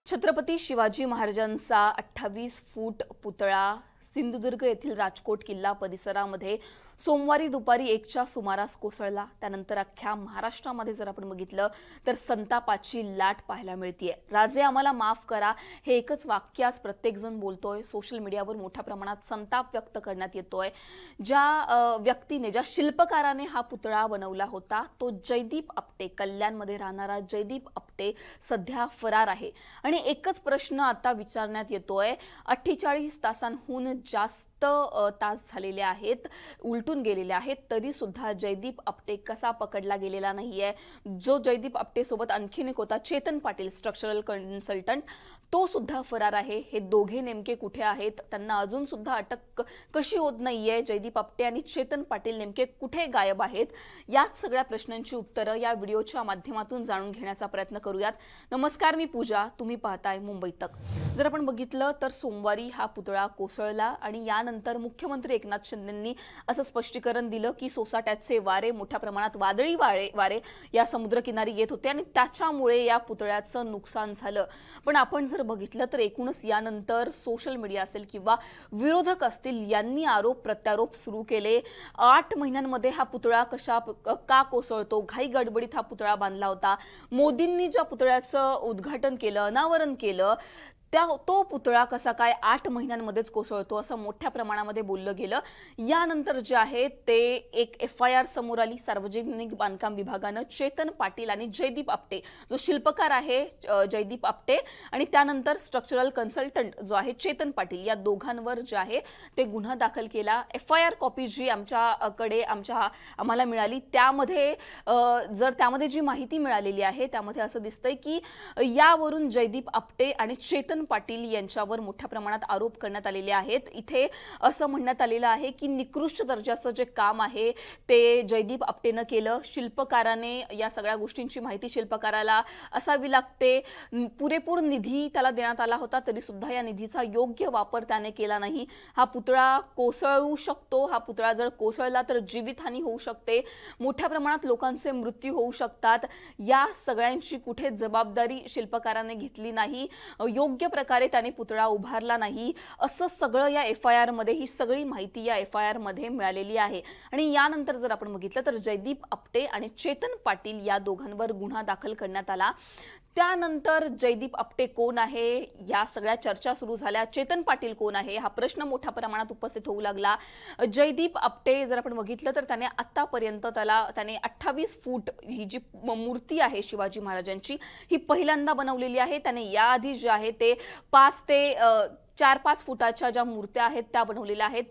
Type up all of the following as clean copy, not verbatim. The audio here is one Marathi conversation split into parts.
छत्रपती शिवाजी महाराजांचा 28 फूट पुतळा सिंधुदुर्ग येथील राजकोट किल्ला परिसरामध्ये सोमवारी दुपारी 1च्या सुमारास कोसळला। त्यानंतर अख्ख्या महाराष्ट्रामध्ये जर आपण बघितलं तर संतापाची लाट पाहायला मिळतेय। राजे आम्हाला माफ करा हे एकच वाक्य आज प्रत्येक जण बोलतोय। सोशल मीडियावर मोठ्या प्रमाणात संताप व्यक्त करण्यात येतोय। ज्या व्यक्तीने ज्या शिल्पकाराने हा पुतळा बनवला होता तो जयदीप आपटे, कल्याणमध्ये राहणारा जयदीप आपटे सध्या फरार आहे। आणि एकच प्रश्न आता विचारण्यात येतोय, 48 तासांहून जास्त तास झालेले आहेत, उलटून गेलेले आहेत, तरी सुद्धा जयदीप आपटे कसा पकडला गेलेला नाहीये। जो जयदीप आपटे सोबत आणखीन एक होता चेतन पाटील, स्ट्रक्चरल कन्सल्टंट, तो सुद्धा फरार आहे। हे दोघे नेमके कुठे आहेत, त्यांना अजून सुद्धा अटक कशी होत नाहीये, जयदीप आपटे आणि चेतन पाटील नेमके कुठे गायब आहेत, याच सगळ्या प्रश्नांची उत्तरं या व्हिडिओच्या माध्यमातून जाणून घेण्याचा प्रयत्न करूयात। नमस्कार, मी पूजा, तुम्ही पाहताय मुंबई तक। जर आपण बघितलं तर सोमवारी हा पुतळा कोसळला आणि यानंतर मुख्यमंत्री एकनाथ शिंदेंनी असं स्पष्टीकरण दिलं की सोसाट्याचे वारे, मोठ्या प्रमाणात वादळी वारे या समुद्रकिनारी येत होते आणि त्याच्यामुळे या पुतळ्याचं नुकसान झालं। पण आपण जर बघितलं तर एकूणच यानंतर सोशल मीडिया असेल किंवा विरोधक असतील यांनी आरोप प्रत्यारोप सुरू केले। 8 महिन्यांमध्ये हा पुतळा का कोसळतो, घाई गडबडीत हा पुतळा बांधला होता, मोदींनी ज्या पुतळ्याचं उद्घाटन केलं, अनावरण केलं, तो पुतळा कसा काय 8 महिन्यांमध्येच कोसळतो असं मोठ्या प्रमाणामध्ये बोललं गेलं। यानंतर जे आहे ते एक FIR समोर आली सार्वजनिक बांधकाम विभागानं चेतन पाटील आणि जयदीप आपटे, जो शिल्पकार आहे जयदीप आपटे, आणि त्यानंतर स्ट्रक्चरल कन्सल्टंट जो आहे चेतन पाटील, या दोघांवर जे आहे ते गुन्हा दाखल केला। FIR कॉपी जी आम्हाला मिळाली त्यामध्ये त्यामध्ये जी माहिती मिळालेली आहे त्यामध्ये असं दिसतंय की यावरून जयदीप आपटे आणि चेतन पाटील यांच्यावर मोठ्या प्रमाणात आरोप करण्यात आलेले आहेत। इथे असं म्हणण्यात आलेलं आहे की निकृष्ट दर्जाचं जे काम आहे ते जयदीप आपटेनं केलं। शिल्पकाराने या सगळ्या गोष्टींची माहिती शिल्पकाराला असावी लागते, पुरेपूर निधी त्याला देण्यात आला होता तरी सुद्धा या निधीचा योग्य वापर त्याने केला नाही। हा पुतळा कोसळू शकतो, हा पुतळा जर कोसळला तर जीवितहानी होऊ शकते, मोठ्या प्रमाणात लोकांचे मृत्यू होऊ शकतात। या सगळ्यांची कुठे जबाबदारी शिल्पकाराने घेतली नाही, योग्य प्रकारे त्याने पुतळा उभारला नाही, असं सगळं या FIR मध्ये, ही सगळी माहिती या FIR मध्ये मिळालेली आहे। आणि यानंतर जर आपण बघितलं तर जयदीप आपटे आणि चेतन पाटील या दोघांवर गुन्हा दाखल करण्यात आला। त्यानंतर जयदीप आपटे कोण आहे या सगळ्या चर्चा सुरू झाल्या। चेतन पाटील कोण आहे हा प्रश्न मोठ्या प्रमाणात उपस्थित होऊ लागला। जयदीप आपटे जर आपण बघितलं तर त्याने आतापर्यंत त्याने 28 फूट ही जी मूर्ती आहे शिवाजी महाराजांची ही पहिल्यांदा बनवलेली आहे। त्याने याआधी जे आहे ते 5 ते 4-5 फुटाच्या ज्या मूर्त्या आहेत त्या बनवलेल्या आहेत।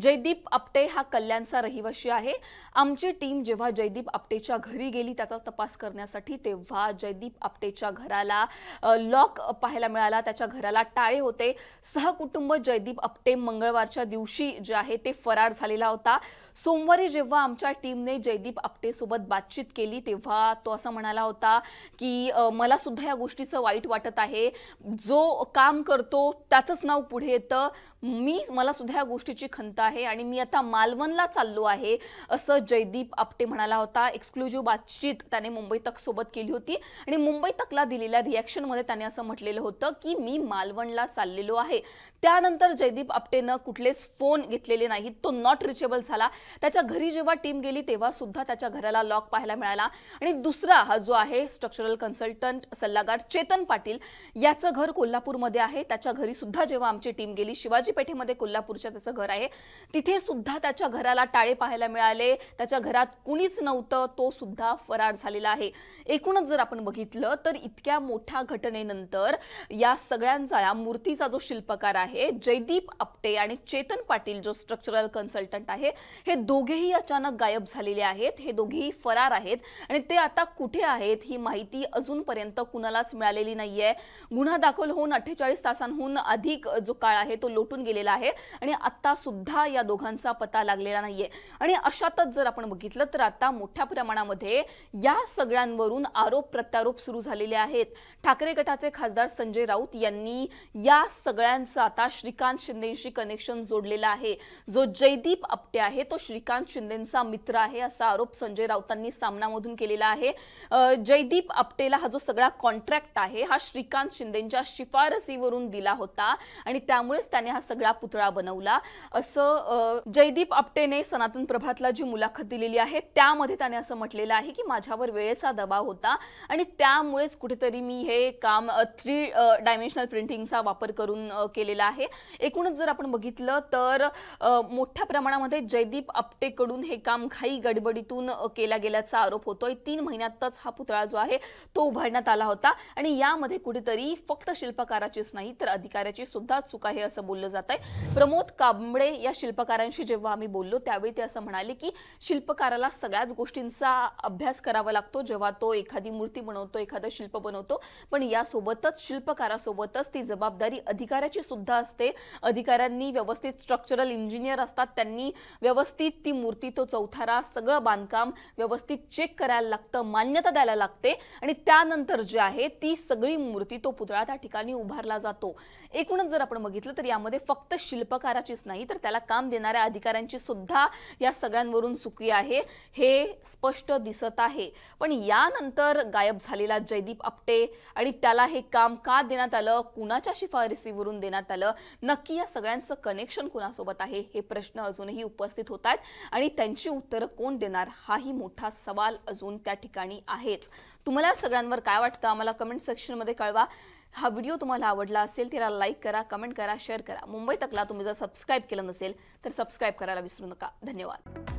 जयदीप आपटे हा कल्याणचा रहिवासी आहे। आमची टीम जेव्हा जयदीप आपटेच्या घरी गेली त्याचा तपास करण्यासाठी, तेव्हा जयदीप आपटेच्या घराला लॉक पाहायला मिळाला, त्याच्या घराला टाळे होते। सहकुटुंब जयदीप आपटे मंगळवारच्या दिवशी जे आहे ते फरार झालेला होता। सोमवारी जेव्हा आमच्या टीमने जयदीप आपटे सोबत बातचीत केली तेव्हा तो असं म्हणाला होता की मला सुद्धा या गोष्टीचं वाईट वाटत आहे, जो काम करतो त्याचंच नाव पुढे येतं, मला सुद्धा या गोष्टीची खंत आहे आणि मी आता मालवणला चाललो आहे, असं जयदीप आपटे म्हणाला होता। एक्सक्लुझिव्ह बातचीत त्याने मुंबई तक सोबत केली होती आणि मुंबई तकला दिलेल्या रिएक्शन मध्ये त्याने असं म्हटलेलं होतं की मी मालवणला चाललेलो आहे। त्यानंतर जयदीप आपटेनं कुठलेच फोन घेतलेले नाहीत, तो नॉट रिचेबल झाला। त्याच्या घरी जेव्हा टीम गेली तेव्हा सुद्धा त्याच्या घराला लॉक पाहायला मिळाला। आणि दुसरा हा जो आहे स्ट्रक्चरल कन्सल्टंट सल्लागार चेतन पाटील, याचं घर कोल्हापूरमध्ये आहे। त्याच्या घरी सुद्धा जेव्हा आमची टीम गेली, शिवाजी पेठेमध्ये कोल्हापूरच्या त्याचं घर आहे, तिथे सुद्धा त्याच्या घराला टाळे पाहायला मिळाले, त्याच्या घरात कुणीच नव्हतं, तो सुद्धा फरार झालेला आहे। एकूणच जर आपण बघितलं तर इतक्या मोठ्या घटनेनंतर या सगळ्यांचा, या मूर्तीचा जो शिल्पकार आहे जयदीप आपटे आणि चेतन पाटील जो स्ट्रक्चरल कन्सल्टंट आहे, हे दोघेही अचानक गायब झालेले आहेत, हे दोघेही फरार आहेत आणि ते आता कुठे आहेत ही माहिती अजूनपर्यंत कुणालाच मिळालेली नाहीये। गुन्हा दाखल होऊन 48 तासांहून अधिक जो काळ आहे तो लोटून गेलेला आहे आणि आता सुद्धा या दोघांचा पत्ता लागलेला नाहीये। आणि अशातच जर आपण बघितलं तर आता मोठ्या प्रमाणामध्ये या सगळ्यांवरून आरोप प्रत्यारोप सुरू झालेले आहेत। ठाकरे गटाचे खासदार संजय राऊत यांनी या सगळ्यांचं आता श्रीकांत शिंदेशी कनेक्शन जोडलेला आहे। जो जयदीप आपटे आहे तो श्रीकांत शिंदेंचा मित्र आहे असा आरोप संजय राऊतांनी सामनामधून केलेला आहे। जयदीप आपटेला हा जो सगळा कॉन्ट्रॅक्ट आहे हा श्रीकांत शिंदेंच्या शिफारसीवरून दिला होता आणि त्यामुळेच त्याने हा सगळा पुतळा बनवला असं जयदीप आपटेने सनातन प्रभातला जी मुलाखत दिलेली आहे त्यामध्ये त्याने असं म्हटलेलं आहे की माझ्यावर वेळेचा दबाव होता आणि त्यामुळेच कुठेतरी मी हे काम 3 डायमेन्शनल प्रिंटिंगचा वापर करून केलेला आहे। एकूणच जर आपण बघितलं तर मोठ्या प्रमाणामध्ये जयदीप आपटेकडून हे काम घाई गडबडीतून केला गेल्याचा आरोप होतोय। 3 महिन्यातच हा पुतळा जो आहे तो उभारण्यात आला होता आणि यामध्ये कुठेतरी फक्त शिल्पकाराचीच नाही तर अधिकाऱ्याची सुद्धा चूक आहे असं बोललं जात आहे। प्रमोद कांबळे या शिल्पकारांशी जेव्हा आम्ही बोललो त्यावेळी ते असं म्हणाले की शिल्पकाराला सगळ्याच गोष्टींचा अभ्यास करावा लागतो जेव्हा तो एखादी मूर्ती बनवतो, एखादं शिल्प बनवतो, पण यासोबतच शिल्पकारासोबतच ती जबाबदारी अधिकाऱ्याची सुद्धा असते। अधिकाऱ्यांनी व्यवस्थित स्ट्रक्चरल इंजिनियर असतात, त्यांनी व्यवस्थित ती मूर्ती, तो चौथारा, सगळं बांधकाम व्यवस्थित चेक करायला लागतं, मान्यता द्यायला लागते आणि त्यानंतर जे आहे ती सगळी मूर्ती, तो पुतळा त्या ठिकाणी उभारला जातो। एकूणच जर आपण बघितलं तर यामध्ये फक्त शिल्पकाराचीच नाही तर त्याला काम देणाऱ्या अधिकाऱ्यांची सुद्धा या सगळ्यांवरून चुकी आहे हे स्पष्ट दिसत आहे। पण यानंतर गायब झालेला जयदीप आपटे आणि त्याला हे काम का देण्यात आलं, कुणाच्या शिफारसीवरून देण्यात आलं, नक्की या सगळ्यांचं कनेक्शन कुणासोबत आहे हे प्रश्न अजूनही उपस्थित होत आहेत आणि त्यांची उत्तरं कोण देणार हाही मोठा सवाल अजून त्या ठिकाणी आहेच। तुम्हाला सगळ्यांवर काय वाटतं आम्हाला कमेंट सेक्शन मध्ये कळवा। हा व्हिडिओ तुम्हाला आवडला असेल तर लाईक करा, कमेंट करा, शेअर करा। मुंबई तकला तुम्ही जर सबस्क्राइब केलं नसेल तर सबस्क्राइब करायला विसरू नका। धन्यवाद।